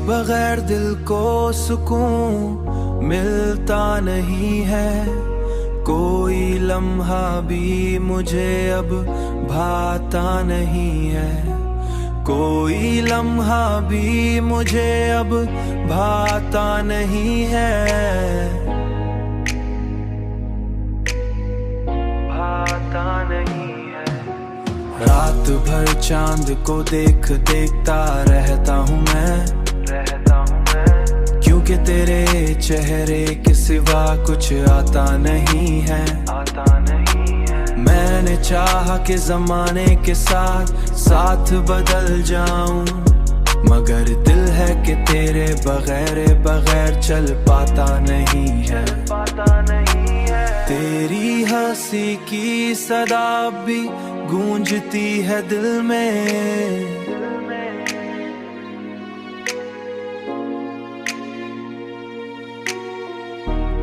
बगैर दिल को सुकून मिलता नहीं है। कोई लम्हा भी मुझे अब भाता नहीं है। कोई लम्हा भी मुझे अब भाता नहीं है। भाता नहीं है। रात भर चांद को देखता रहता हूँ मैं, क्योंकि तेरे चेहरे के सिवा कुछ आता नहीं है। मैंने चाहा कि जमाने के साथ बदल जाऊं, मगर दिल है कि तेरे बगैर चल पाता नहीं है। तेरी हंसी की सदा भी गूंजती है दिल में।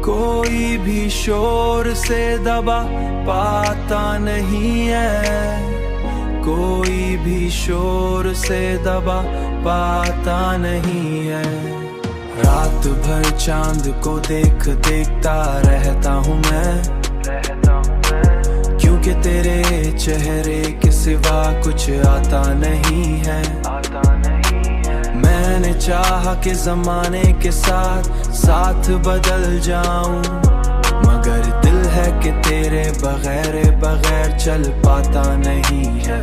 कोई भी शोर से दबा पाता नहीं है। कोई भी शोर से दबा पाता नहीं है। रात भर चांद को देखता रहता हूँ मैं, क्योंकि तेरे चेहरे के सिवा कुछ आता नहीं है। मैंने चाहा कि जमाने के साथ बदल जाऊं, मगर दिल है कि तेरे बगैर चल पाता नहीं है।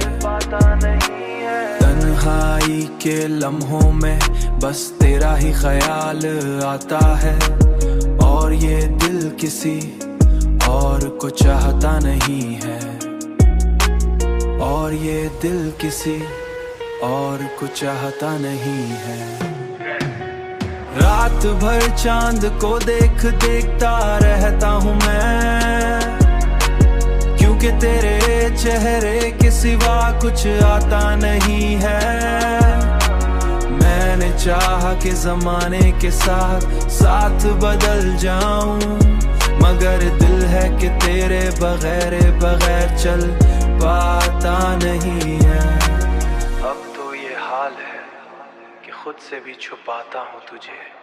तन्हाई के लम्हों में बस तेरा ही ख्याल आता है, और ये दिल किसी और को चाहता नहीं है। और ये दिल किसी और को चाहता नहीं है। रात भर चांद को देखता रहता हूँ मैं, क्योंकि तेरे चेहरे के सिवा कुछ आता नहीं है। मैंने चाहा कि जमाने के साथ बदल जाऊं, मगर दिल है कि तेरे बगैर चल पाता नहीं है। अब तो ये हाल है कि खुद से भी छुपाता हूँ तुझे।